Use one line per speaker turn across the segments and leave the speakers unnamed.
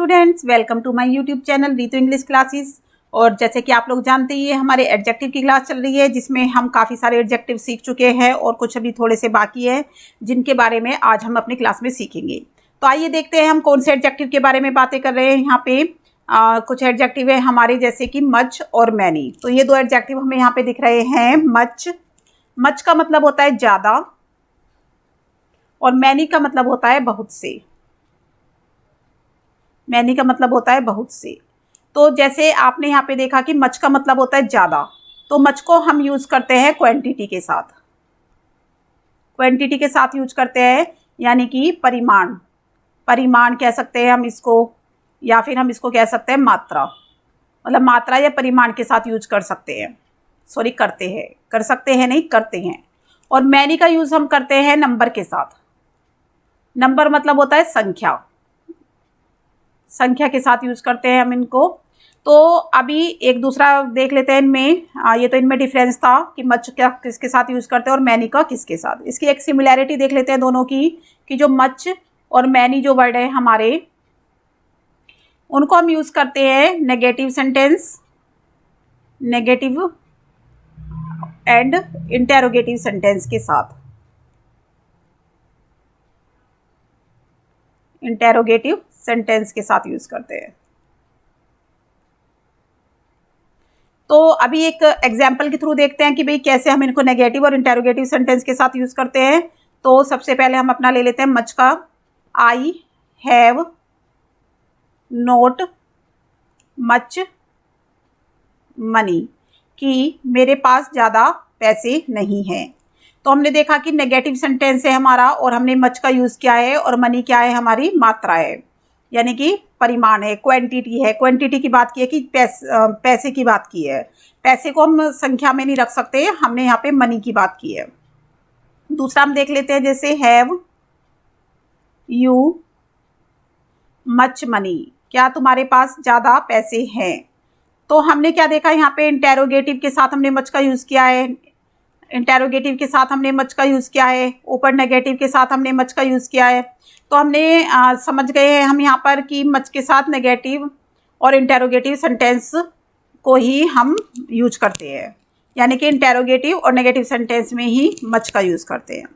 Students, welcome to my YouTube channel Ritu English classes. और जैसे कि आप लोग जानते ही है, हमारे एडजेक्टिव की क्लास चल रही है जिसमें हम काफ़ी सारे एडजेक्टिव सीख चुके हैं और कुछ अभी थोड़े से बाकी है जिनके बारे में आज हम अपनी क्लास में सीखेंगे। तो आइए देखते हैं हम कौन से एडजेक्टिव के बारे में बातें कर रहे हैं। यहाँ पे कुछ एडजेक्टिव है हमारे, जैसे कि मच और मैनी। तो ये दो एडजेक्टिव हमें यहाँ पे दिख रहे हैं। मच का मतलब होता है ज़्यादा और मैनी का मतलब होता है बहुत से। मैनी का मतलब होता है बहुत से। तो जैसे आपने यहाँ पे देखा कि मच का मतलब होता है ज़्यादा, तो मच को हम यूज़ करते हैं क्वांटिटी के साथ। क्वांटिटी के साथ यूज करते हैं, यानी कि परिमाण कह सकते हैं हम इसको, या फिर हम इसको कह सकते हैं मात्रा। मतलब मात्रा या परिमाण के साथ यूज कर सकते हैं, सॉरी करते हैं, कर सकते हैं नहीं करते हैं। और मैनी का यूज़ हम करते हैं नंबर के साथ। नंबर मतलब होता है संख्या के साथ यूज करते हैं हम इनको। तो अभी एक दूसरा देख लेते हैं इनमें। ये तो इनमें डिफरेंस था कि मच क्या किसके साथ यूज करते हैं और मैनी का किसके साथ। इसकी एक सिमिलैरिटी देख लेते हैं दोनों की, कि जो मच और मैनी जो वर्ड है हमारे, उनको हम यूज करते हैं negative sentence, negative and interrogative sentence के साथ। इंटेरोगेटिव सेंटेंस के साथ यूज करते हैं। तो अभी एक एग्जाम्पल के थ्रू देखते हैं कि भाई कैसे हम इनको नेगेटिव और इंटेरोगेटिव सेंटेंस के साथ यूज करते हैं। तो सबसे पहले हम अपना ले लेते हैं मच का। I have not much money, कि मेरे पास ज़्यादा पैसे नहीं हैं। तो हमने देखा कि नेगेटिव सेंटेंस है हमारा और हमने मच का यूज़ किया है, और मनी क्या है, हमारी मात्रा है, यानी कि परिमाण है, क्वांटिटी है। क्वांटिटी की बात की है कि पैसे की बात की है। पैसे को हम संख्या में नहीं रख सकते, हमने यहाँ पे मनी की बात की है। दूसरा हम देख लेते हैं, जैसे हैव यू मच मनी, क्या तुम्हारे पास ज़्यादा पैसे हैं। तो हमने क्या देखा, यहाँ पे इंटेरोगेटिव के साथ हमने मच का यूज़ किया है। इंटेरोगेटिव के साथ हमने मच का यूज़ किया है, ऊपर नेगेटिव के साथ हमने मच का यूज़ किया है। तो हमने समझ गए हैं हम यहाँ पर कि मच के साथ नेगेटिव और इंटेरोगेटिव सेंटेंस को ही हम यूज करते हैं, यानी कि इंटेरोगेटिव और नेगेटिव सेंटेंस में ही मच का यूज़ करते हैं।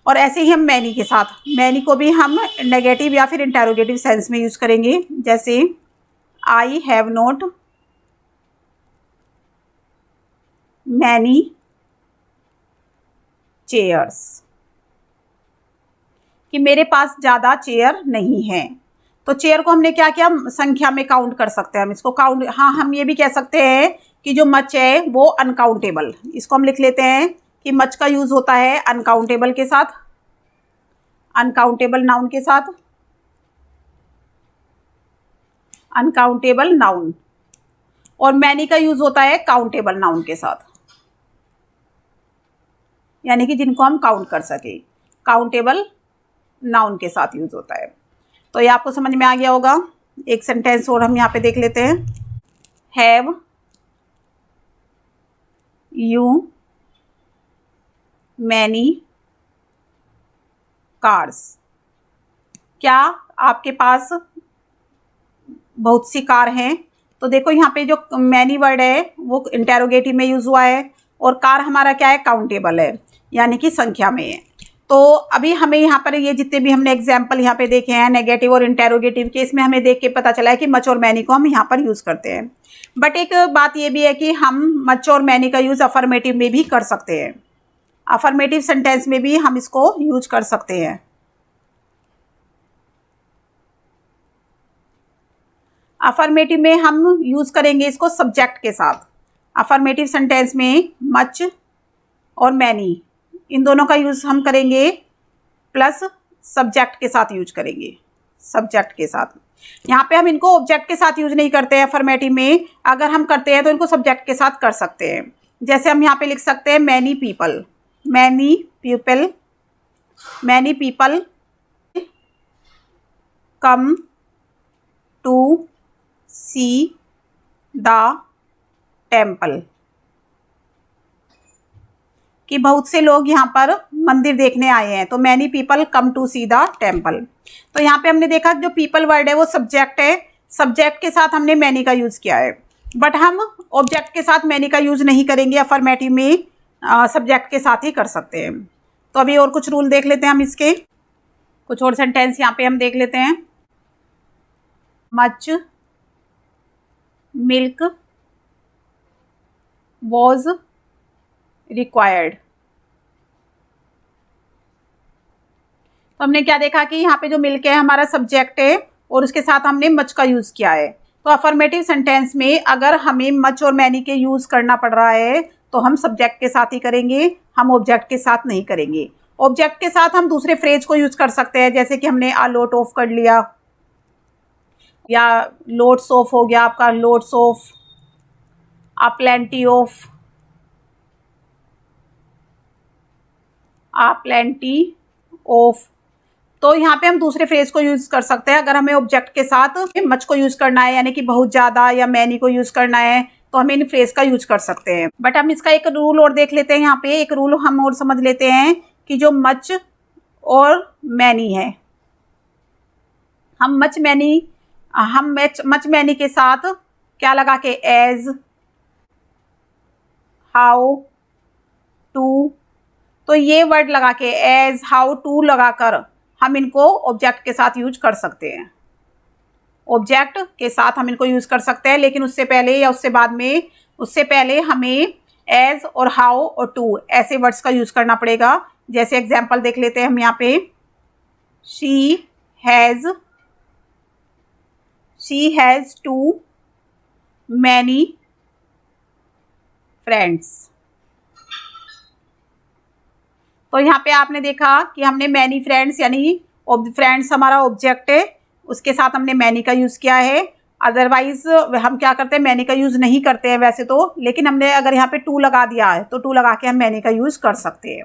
और ऐसे ही हम मैनी के साथ, मैनी को भी हम नेगेटिव या फिर इंटेरोगेटिव सेंस में यूज़ करेंगे। जैसे I have not many chairs, कि मेरे पास ज़्यादा चेयर नहीं है। तो चेयर को हमने क्या किया, संख्या में काउंट कर सकते हैं हम इसको, काउंट। हाँ, हम ये भी कह सकते हैं कि जो मच है वो अनकाउंटेबल, इसको हम लिख लेते हैं कि मच का यूज़ होता है अनकाउंटेबल के साथ, अनकाउंटेबल नाउन के साथ, अनकाउंटेबल नाउन। और मैनी का यूज़ होता है काउंटेबल नाउन के साथ, यानी कि जिनको हम काउंट कर सके, काउंटेबल नाउन के साथ यूज होता है। तो ये आपको समझ में आ गया होगा। एक सेंटेंस और हम यहाँ पे देख लेते हैं। हैव यू मैनी कार्स, क्या आपके पास बहुत सी कार हैं। तो देखो यहाँ पे जो मैनी वर्ड है वो इंटेरोगेटिव में यूज हुआ है, और कार हमारा क्या है, काउंटेबल है, यानी कि संख्या में है। तो अभी हमें यहाँ पर ये जितने भी हमने एग्जाम्पल यहाँ पे देखे हैं नेगेटिव और इंटेरोगेटिव के, इसमें हमें देख के पता चला है कि मच और मैनी को हम यहाँ पर यूज़ करते हैं। बट एक बात ये भी है कि हम मच और मैनी का यूज़ अफर्मेटिव में भी कर सकते हैं। अफर्मेटिव सेंटेंस में भी हम इसको यूज कर सकते हैं। अफर्मेटिव में हम यूज़ करेंगे इसको सब्जेक्ट के साथ। अफर्मेटिव सेंटेंस में मच और मैनी, इन दोनों का यूज़ हम करेंगे प्लस सब्जेक्ट के साथ यूज करेंगे, सब्जेक्ट के साथ। यहाँ पे हम इनको ऑब्जेक्ट के साथ यूज नहीं करते हैं अफर्मेटिव में, अगर हम करते हैं तो इनको सब्जेक्ट के साथ कर सकते हैं। जैसे हम यहाँ पे लिख सकते हैं many people, many people, many people come to see the temple, कि बहुत से लोग यहाँ पर मंदिर देखने आए हैं। तो many people come to see the temple. तो यहाँ पे हमने देखा जो पीपल वर्ड है वो सब्जेक्ट है, सब्जेक्ट के साथ हमने मैनी का यूज़ किया है, बट हम ऑब्जेक्ट के साथ मैनी का यूज़ नहीं करेंगे, अफर्मेटिव में सब्जेक्ट के साथ ही कर सकते हैं। तो अभी और कुछ रूल देख लेते हैं हम इसके, कुछ और सेंटेंस यहाँ पे हम देख लेते हैं। Much milk was required. तो हमने क्या देखा कि यहाँ पे जो मिल्क है हमारा सब्जेक्ट है और उसके साथ हमने मच का यूज़ किया है। तो अफर्मेटिव सेंटेंस में अगर हमें मच और मैनी के यूज़ करना पड़ रहा है तो हम सब्जेक्ट के साथ ही करेंगे, हम ऑब्जेक्ट के साथ नहीं करेंगे। ऑब्जेक्ट के साथ हम दूसरे फ्रेज को यूज़ कर सकते हैं, जैसे कि हमने आ लोट ऑफ कर लिया, या लोट्स ऑफ हो गया आपका, lots of, uh plenty of, uh plenty of. तो यहाँ पे हम दूसरे फ्रेज को यूज़ कर सकते हैं। अगर हमें ऑब्जेक्ट के साथ मच को यूज़ करना है, यानी कि बहुत ज़्यादा, या मैनी को यूज़ करना है, तो हम इन फ्रेज का यूज़ कर सकते हैं। बट हम इसका एक रूल और देख लेते हैं। यहाँ पे एक रूल हम और समझ लेते हैं कि जो मच और मैनी है, हम मच मैनी के साथ क्या लगा के, एज, हाउ, टू, तो ये वर्ड लगा के एज, हाउ, टू लगाकर हम इनको ऑब्जेक्ट के साथ यूज कर सकते हैं। ऑब्जेक्ट के साथ हम इनको यूज कर सकते हैं, लेकिन उससे पहले या उससे बाद में, उससे पहले हमें एज और हाउ और टू ऐसे वर्ड्स का यूज करना पड़ेगा। जैसे एग्जांपल देख लेते हैं हम यहाँ पे, she has too many friends. तो यहाँ पे आपने देखा कि हमने मैनी फ्रेंड्स, यानी फ्रेंड्स हमारा ऑब्जेक्ट है, उसके साथ हमने मैनी का यूज़ किया है। अदरवाइज हम क्या करते हैं, मैनी का यूज़ नहीं करते हैं वैसे तो, लेकिन हमने अगर यहाँ पे टू लगा दिया है तो टू लगा के हम मैनी का यूज़ कर सकते हैं।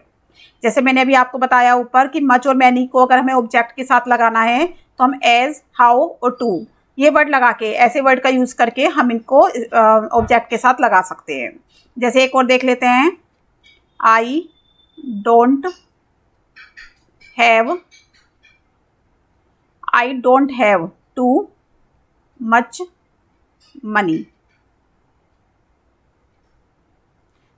जैसे मैंने अभी आपको बताया ऊपर कि मच और मैनी को अगर हमें ऑब्जेक्ट के साथ लगाना है तो हम एज, हाउ और टू ये वर्ड लगा के, ऐसे वर्ड का यूज़ करके हम इनको ऑब्जेक्ट के साथ लगा सकते हैं। जैसे एक और देख लेते हैं, I don't have too much money.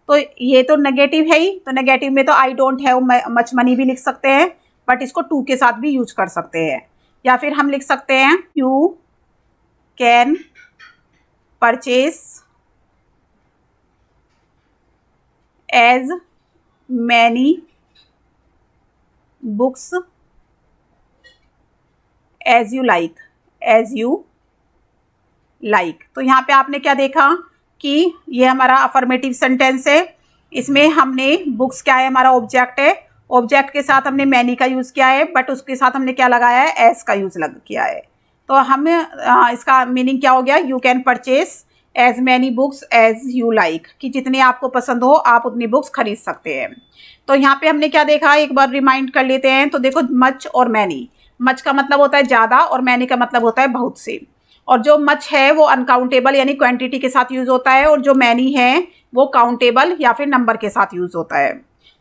तो ये तो नेगेटिव है ही, तो नेगेटिव में तो I don't have much money भी लिख सकते हैं, बट इसको टू के साथ भी यूज कर सकते हैं। या फिर हम लिख सकते हैं, you can purchase as many books as you like. तो यहाँ पे आपने क्या देखा कि ये हमारा अफर्मेटिव सेंटेंस है। इसमें हमने बुक्स क्या है, हमारा ऑब्जेक्ट है, ऑब्जेक्ट के साथ हमने मैनी का यूज़ किया है, बट उसके साथ हमने क्या लगाया है, एज का यूज़ किया है। तो हम इसका मीनिंग क्या हो गया, you can purchase as many books as you like, कि जितनी आपको पसंद हो आप उतनी बुक्स खरीद सकते हैं। तो यहाँ पे हमने क्या देखा, एक बार रिमाइंड कर लेते हैं। तो देखो, मच और मैनी, मच का मतलब होता है ज़्यादा और मैनी का मतलब होता है बहुत से। और जो मच है वो अनकाउंटेबल यानी क्वांटिटी के साथ यूज़ होता है, और जो मैनी है वो काउंटेबल या फिर नंबर के साथ यूज़ होता है।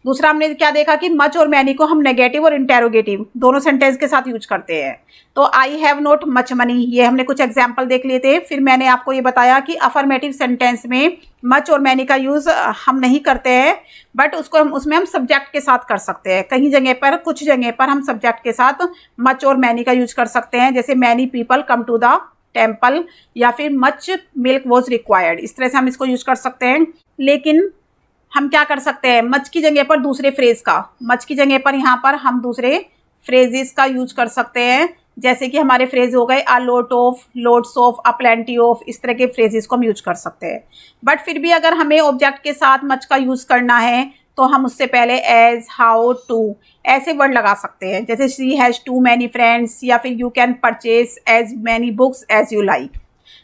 दूसरा हमने क्या देखा कि मच और मैनी को हम नेगेटिव और इंटेरोगेटिव दोनों सेंटेंस के साथ यूज करते हैं। तो I have not much money, ये हमने कुछ एग्जाम्पल देख लिए थे। फिर मैंने आपको ये बताया कि अफर्मेटिव सेंटेंस में मच और मैनी का यूज़ हम नहीं करते हैं, बट उसको उसमें हम सब्जेक्ट के साथ कर सकते हैं। कहीं जगह पर, कुछ जगह पर हम सब्जेक्ट के साथ मच और मैनी का यूज कर सकते हैं, जैसे many people come to the temple, या फिर मच मिल्क वॉज रिक्वायर्ड, इस तरह से हम इसको यूज कर सकते हैं। लेकिन हम क्या कर सकते हैं, मच की जगह पर दूसरे फ्रेज का, मच की जगह पर यहाँ पर हम दूसरे फ्रेजेस का यूज कर सकते हैं। जैसे कि हमारे फ्रेज हो गए a lot of, lots of, a plenty of, इस तरह के फ्रेजेस को हम यूज कर सकते हैं। बट फिर भी अगर हमें ऑब्जेक्ट के साथ मच का यूज करना है तो हम उससे पहले एज, हाउ, टू ऐसे वर्ड लगा सकते हैं। जैसे she has too many friends, या फिर you can purchase as many books as you like.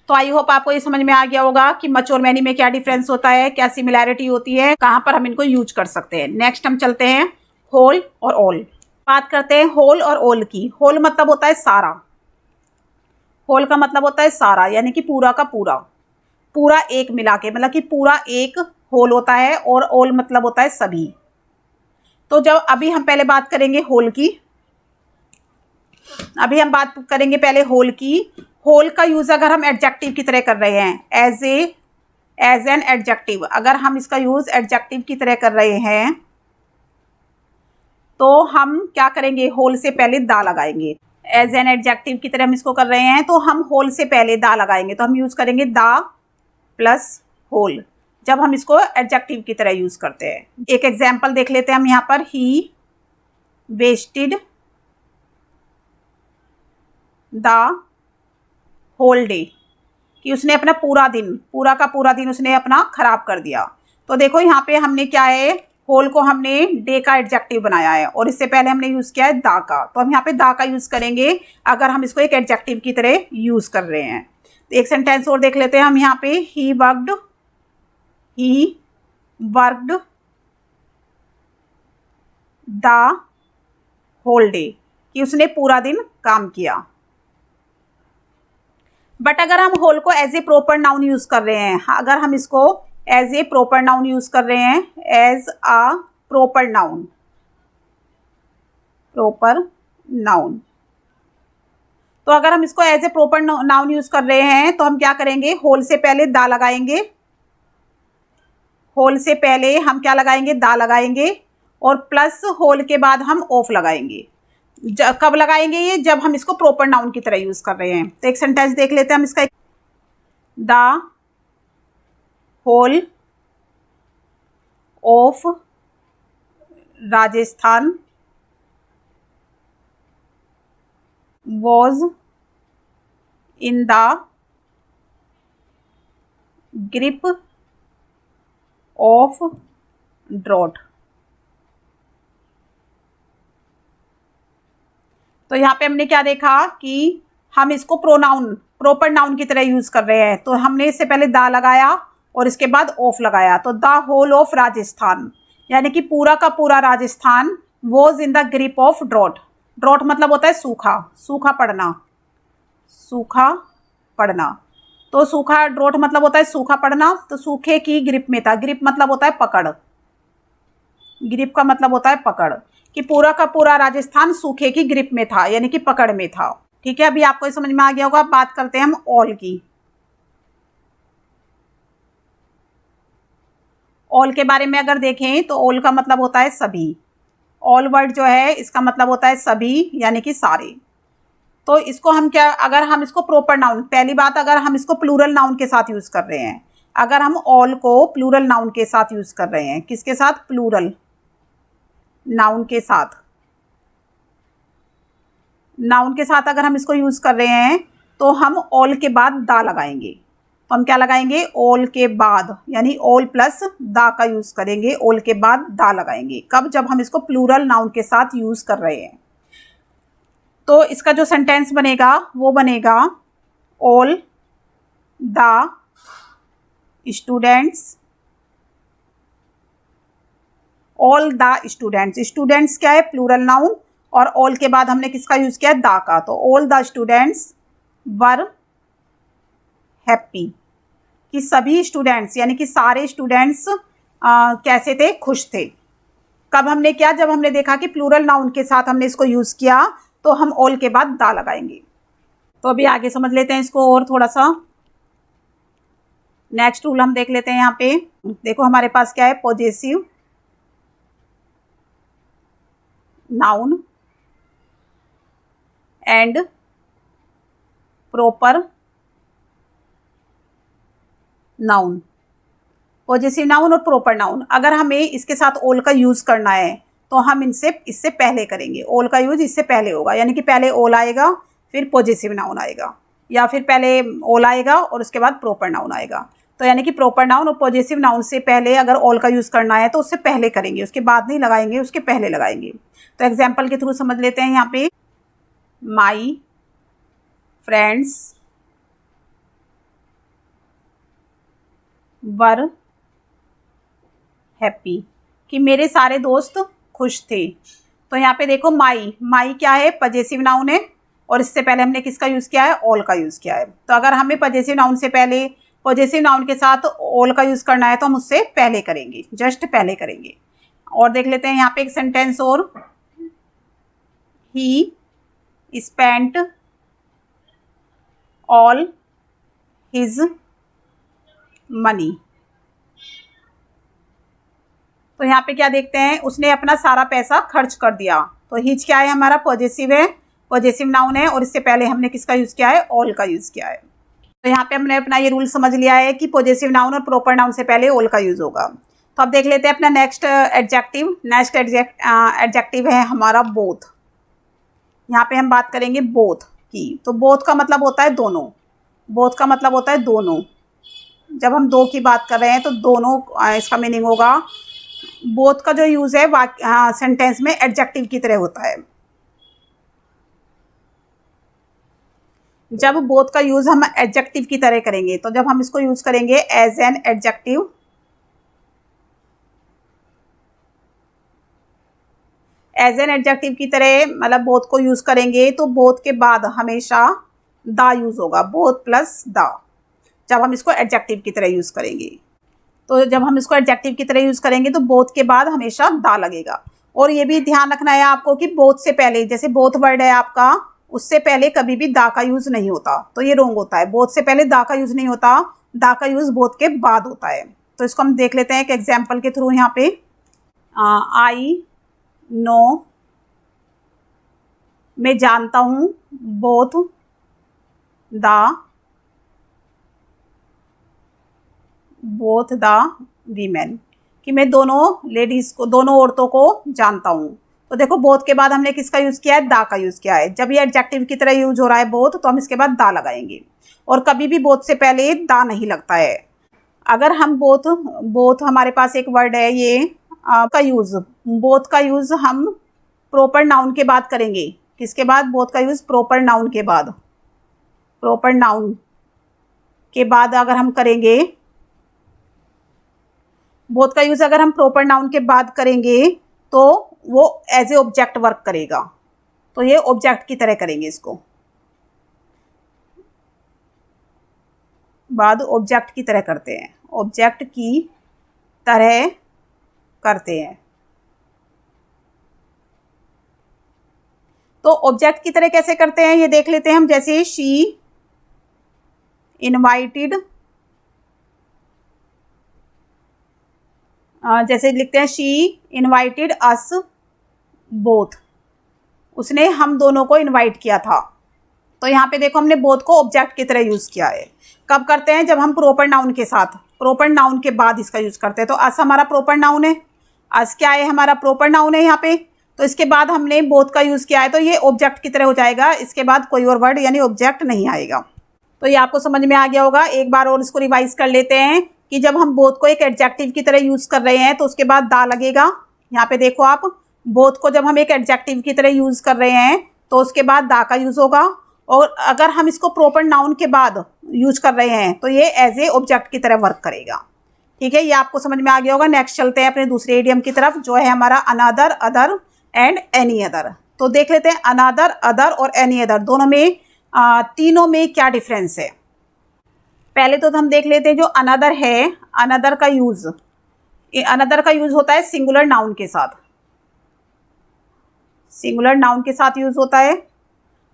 तो आई होप आपको ये समझ में आ गया होगा कि मच और मैनी में क्या डिफरेंस होता है, क्या सिमिलैरिटी होती है, कहाँ पर हम इनको यूज कर सकते हैं। नेक्स्ट हम चलते हैं होल और ऑल। बात करते हैं होल और ऑल की। होल मतलब होता है सारा, होल का मतलब होता है सारा, यानी कि पूरा का पूरा, पूरा एक मिला के, मतलब कि पूरा एक होल होता है। और ऑल मतलब होता है सभी। तो जब अभी हम पहले बात करेंगे होल की, अभी हम बात करेंगे पहले होल की। होल का यूज अगर हम एडजेक्टिव की तरह कर रहे हैं, एज एन एडजेक्टिव, अगर हम इसका यूज एडजेक्टिव की तरह कर रहे हैं तो हम क्या करेंगे, होल से पहले दा लगाएंगे। एज एन एडजेक्टिव की तरह हम इसको कर रहे हैं तो हम होल से पहले दा लगाएंगे, तो हम यूज करेंगे दा प्लस होल, जब हम इसको एडजेक्टिव की तरह यूज करते हैं। एक एग्जाम्पल देख लेते हैं हम यहाँ पर, ही वेस्टेड द होल डे, कि उसने अपना पूरा दिन, पूरा का पूरा दिन उसने अपना खराब कर दिया। तो देखो यहाँ पे हमने क्या है, होल को हमने डे का एडजेक्टिव बनाया है और इससे पहले हमने यूज किया है दा का, तो हम यहाँ पे दा का यूज करेंगे अगर हम इसको एक एडजेक्टिव की तरह यूज कर रहे हैं। तो एक सेंटेंस और देख लेते हैं हम यहाँ पे, he worked the whole day, कि उसने पूरा दिन काम किया। बट अगर हम होल को as a proper noun use कर रहे हैं, अगर हम इसको as a proper noun use कर रहे हैं, एज अ प्रॉपर नाउन, तो अगर हम इसको as a proper noun use कर रहे हैं तो हम क्या करेंगे, होल से पहले दा लगाएंगे, होल से पहले हम क्या लगाएंगे, दा लगाएंगे, और प्लस होल के बाद हम ऑफ लगाएंगे। कब लगाएंगे ये, जब हम इसको प्रॉपर नाउन की तरह यूज कर रहे हैं। तो एक सेंटेंस देख लेते हैं हम इसका, the whole of Rajasthan was in the grip of drought। तो यहाँ पे हमने क्या देखा कि हम इसको प्रोनाउन, प्रॉपर नाउन की तरह यूज कर रहे हैं, तो हमने इससे पहले दा लगाया और इसके बाद ऑफ लगाया, तो द होल ऑफ राजस्थान, यानी कि पूरा का पूरा Rajasthan was in the grip of drought. Drought मतलब होता है सूखा, सूखा पड़ना, सूखा पड़ना। तो सूखा, ड्रॉट मतलब होता है सूखा पड़ना, तो सूखे की ग्रिप में था। ग्रिप मतलब होता है पकड़, ग्रिप का मतलब होता है पकड़, कि पूरा का पूरा राजस्थान सूखे की ग्रिप में था, यानी कि पकड़ में था। ठीक है, अभी आपको समझ में आ गया होगा। बात करते हैं हम ऑल की। ऑल के बारे में अगर देखें तो ऑल का मतलब होता है सभी। ऑल वर्ड जो है इसका मतलब होता है सभी, यानी कि सारे। तो इसको हम क्या, अगर हम इसको प्रॉपर नाउन, पहली बात अगर हम इसको प्लूरल नाउन के साथ यूज कर रहे हैं, अगर हम ऑल को प्लूरल नाउन के साथ यूज कर रहे हैं, किसके साथ, प्लूरल नाउन के साथ, नाउन के साथ अगर हम इसको यूज कर रहे हैं तो हम ऑल के बाद दा लगाएंगे। तो हम क्या लगाएंगे, ऑल के बाद, यानी ऑल प्लस दा का यूज करेंगे, ऑल के बाद दा लगाएंगे। कब, जब हम इसको प्लूरल नाउन के साथ यूज कर रहे हैं। तो इसका जो सेंटेंस बनेगा वो बनेगा, all the students, all the students, students क्या है, प्लूरल नाउन, और ऑल के बाद हमने किसका यूज किया, दा का, तो all the students were happy, कि सभी स्टूडेंट्स, यानी कि सारे स्टूडेंट्स कैसे थे, खुश थे। कब हमने क्या, जब हमने देखा कि प्लूरल नाउन के साथ हमने इसको यूज किया, तो हम ऑल के बाद दा लगाएंगे। तो अभी आगे समझ लेते हैं इसको और थोड़ा सा। नेक्स्ट रूल हम देख लेते हैं। यहाँ पे देखो हमारे पास क्या है, possessive noun and proper noun. Possessive noun और प्रॉपर नाउन, अगर हमें इसके साथ ऑल का यूज करना है तो हम इससे पहले करेंगे, ऑल का यूज इससे पहले होगा, यानी कि पहले ऑल आएगा फिर पॉजेसिव नाउन आएगा, या फिर पहले ऑल आएगा और उसके बाद प्रॉपर नाउन आएगा। तो यानी कि प्रॉपर नाउन और पॉजेसिव नाउन से पहले अगर ऑल का यूज करना है तो उससे पहले करेंगे, उसके बाद नहीं लगाएंगे, उसके पहले लगाएंगे। तो एग्जाम्पल के थ्रू समझ लेते हैं। यहाँ पे माई फ्रेंड्स वर हैप्पी, कि मेरे सारे दोस्त खुश थे। तो यहाँ पे देखो माई, माई क्या है, पजेसिव नाउन है, और इससे पहले हमने किसका यूज किया है, ऑल का यूज किया है। तो अगर हमें पजेसिव नाउन से पहले, पजेसिव नाउन के साथ ऑल का यूज करना है तो हम उससे पहले करेंगे, जस्ट पहले करेंगे। और देख लेते हैं यहाँ पे एक सेंटेंस और, ही स्पेंट ऑल हिज मनी। तो यहाँ पे क्या देखते हैं, उसने अपना सारा पैसा खर्च कर दिया। तो हिज क्या है हमारा, पॉजेसिव है, पॉजेसिव नाउन है, और इससे पहले हमने किसका यूज़ किया है, ऑल का यूज़ किया है। तो यहाँ पे हमने अपना ये रूल समझ लिया है कि पॉजेसिव नाउन और प्रॉपर नाउन से पहले ऑल का यूज़ होगा। तो अब देख लेते हैं अपना नेक्स्ट एडजेक्टिव। नेक्स्ट एडजेक्टिव है हमारा बोथ। यहाँ पे हम बात करेंगे बोथ की। तो बोथ का मतलब होता है दोनों। बोथ का मतलब होता है दोनों। जब हम दो की बात कर रहे हैं तो दोनों इसका मीनिंग होगा। बोथ का जो यूज़ है सेंटेंस में एडजेक्टिव की तरह होता है। जब बोथ का यूज़ हम एडजेक्टिव की तरह करेंगे, तो जब हम इसको यूज़ करेंगे as an adjective, as an adjective की तरह मतलब बोथ को यूज़ करेंगे, तो बोथ के बाद हमेशा दा यूज़ होगा, बोथ प्लस दा, जब हम इसको एडजेक्टिव की तरह यूज़ करेंगे। तो जब हम इसको एडजेक्टिव की तरह यूज़ करेंगे तो बोथ के बाद हमेशा दा लगेगा। और ये भी ध्यान रखना है आपको कि बोथ से पहले, जैसे बोथ वर्ड है आपका, उससे पहले कभी भी दा का यूज़ नहीं होता, तो ये रॉन्ग होता है। बोथ से पहले दा का यूज़ नहीं होता, दा का यूज़ बोथ के बाद होता है। तो इसको हम देख लेते हैं एक एग्जाम्पल के थ्रू। यहाँ पे आई नो, मैं जानता हूँ, बोथ द वीमेन, कि मैं दोनों लेडीज़ को, दोनों औरतों को जानता हूँ। तो देखो बोथ के बाद हमने किसका यूज़ किया है, दा का यूज़ किया है। जब ये एडजेक्टिव की तरह यूज हो रहा है बोथ, तो हम इसके बाद दा लगाएंगे, और कभी भी बोथ से पहले दा नहीं लगता है। अगर हम बोथ बोथ हमारे पास एक वर्ड है ये का यूज़, बोथ का यूज़ हम प्रॉपर नाउन के बाद करेंगे। किसके बाद, बोथ का यूज़ प्रॉपर नाउन के बाद, प्रॉपर नाउन के बाद अगर हम करेंगे, बोथ का यूज़ अगर हम प्रॉपर नाउन के बाद करेंगे तो वो एज ए ऑब्जेक्ट वर्क करेगा। तो ये ऑब्जेक्ट की तरह करेंगे, इसको बाद ऑब्जेक्ट की तरह करते हैं, ऑब्जेक्ट की तरह करते हैं। तो ऑब्जेक्ट की तरह कैसे करते हैं ये देख लेते हैं हम। जैसे शी इनवाइटेड, जैसे लिखते हैं शी इनवाइटेड अस बोथ, उसने हम दोनों को इनवाइट किया था। तो यहाँ पे देखो हमने बोथ को ऑब्जेक्ट की तरह यूज़ किया है। कब करते हैं, जब हम प्रॉपर नाउन के साथ, प्रॉपर नाउन के बाद इसका यूज़ करते हैं। तो अस हमारा प्रॉपर नाउन है, अस क्या है, हमारा प्रॉपर नाउन है यहाँ पे। तो इसके बाद हमने बोथ का यूज़ किया है, तो ये ऑब्जेक्ट की तरह हो जाएगा। इसके बाद कोई और वर्ड यानी ऑब्जेक्ट नहीं आएगा। तो ये आपको समझ में आ गया होगा। एक बार और इसको रिवाइज कर लेते हैं कि जब हम बोथ को एक एडजेक्टिव की तरह यूज़ कर रहे हैं तो उसके बाद दा लगेगा। यहाँ पे देखो आप, बोथ को जब हम एक एडजेक्टिव की तरह यूज़ कर रहे हैं तो उसके बाद दा का यूज़ होगा। और अगर हम इसको प्रॉपर नाउन के बाद यूज कर रहे हैं तो ये एज ए ऑब्जेक्ट की तरह वर्क करेगा। ठीक है, ये आपको समझ में आ गया होगा। नेक्स्ट चलते हैं अपने दूसरे इडियम की तरफ, जो है हमारा another, other and any other. तो देख लेते हैं अनदर, अदर और एनी अदर दोनों में, तीनों में क्या डिफरेंस है। पहले तो हम देख लेते हैं जो अनदर है, अनदर का यूज, अनदर का यूज होता है सिंगुलर नाउन के साथ, सिंगुलर नाउन के साथ यूज होता है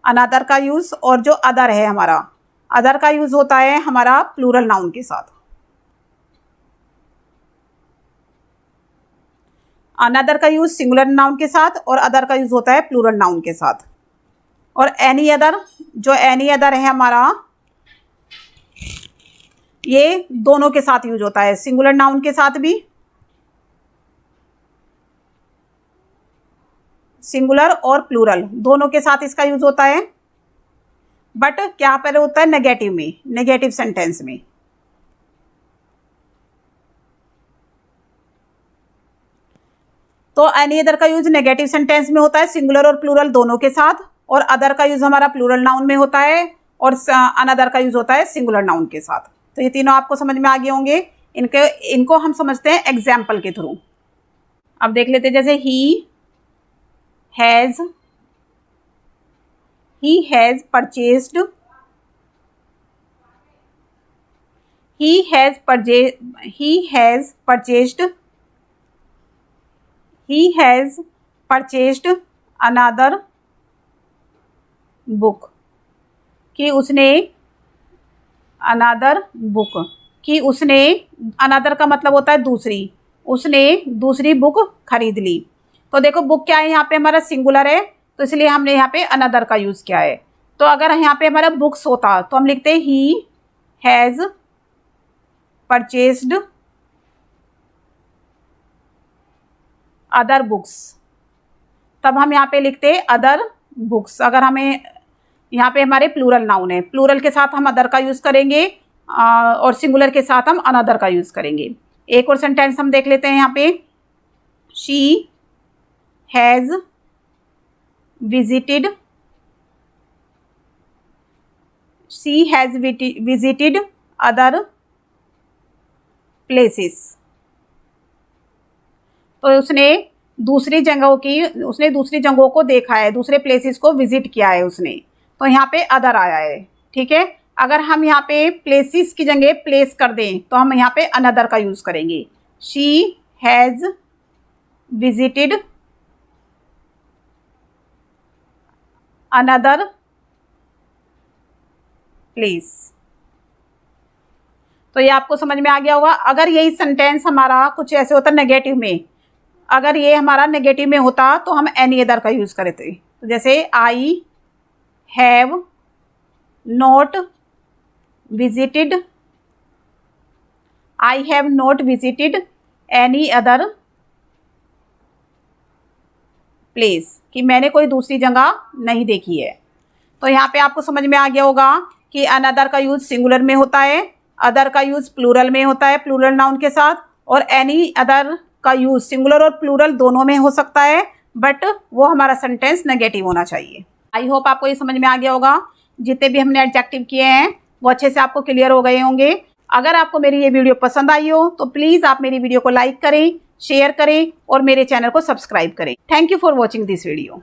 अनदर का यूज। और जो अदर है हमारा, अदर का यूज होता है हमारा प्लूरल नाउन के साथ। अनदर का यूज सिंगुलर नाउन के साथ और अदर का यूज होता है प्लूरल नाउन के साथ। और एनी अदर, जो एनी अदर है हमारा, ये दोनों के साथ यूज होता है, सिंगुलर नाउन के साथ भी, सिंगुलर और प्लूरल दोनों के साथ इसका यूज होता है। बट क्या पर होता है, नेगेटिव में, नेगेटिव सेंटेंस में। तो एनी अदर का यूज नेगेटिव सेंटेंस में होता है, सिंगुलर और प्लूरल दोनों के साथ। और अदर का यूज हमारा प्लूरल नाउन में होता है, और अनदर का यूज होता है सिंगुलर नाउन के साथ। तो ये तीनों आपको समझ में आ गए होंगे। इनको हम समझते हैं एग्जाम्पल के थ्रू। अब देख लेते हैं, जैसे he has purchased, he has purchased another book, कि उसने अनदर बुक, कि उसने, अनदर का मतलब होता है दूसरी, उसने दूसरी बुक खरीद ली। तो देखो बुक क्या है यहाँ पे हमारा सिंगुलर है, तो इसलिए हमने यहाँ पे अनदर का यूज़ किया है। तो अगर यहाँ पे हमारा बुक्स होता तो हम लिखते हैं he has purchased other books, तब हम यहाँ पे लिखते हैं अदर बुक्स। अगर हमें यहाँ पे हमारे प्लूरल नाउन है, प्लूरल के साथ हम अदर का यूज़ करेंगे और सिंगुलर के साथ हम अनदर का यूज़ करेंगे। एक और सेंटेंस हम देख लेते हैं यहाँ पे, she has visited, she has visited other places. तो उसने दूसरी जगहों को देखा है, दूसरे प्लेसेस को विजिट किया है उसने, तो यहाँ पे अदर आया है। ठीक है, अगर हम यहाँ पे प्लेसेस की जगह प्लेस कर दें तो हम यहाँ पे अनदर का यूज़ करेंगे, she has visited another place. तो ये आपको समझ में आ गया होगा। अगर यही सेंटेंस हमारा कुछ ऐसे होता नेगेटिव में, अगर ये हमारा नेगेटिव में होता तो हम एनी अदर का यूज़ करते। तो जैसे I have not visited, I have not visited any other place, कि मैंने कोई दूसरी जगह नहीं देखी है। तो यहाँ पे आपको समझ में आ गया होगा कि अनदर का यूज़ सिंगुलर में होता है, अदर का यूज़ प्लूरल में होता है प्लूरल नाउन के साथ, और एनी अदर का यूज़ सिंगुलर और प्लूरल दोनों में हो सकता है, बट वो हमारा सेंटेंस नेगेटिव होना चाहिए। आई होप आपको ये समझ में आ गया होगा। जितने भी हमने एडजेक्टिव किए हैं वो अच्छे से आपको क्लियर हो गए होंगे। अगर आपको मेरी ये वीडियो पसंद आई हो तो प्लीज़ आप मेरी वीडियो को लाइक करें, शेयर करें और मेरे चैनल को सब्सक्राइब करें। Thank you for watching this video.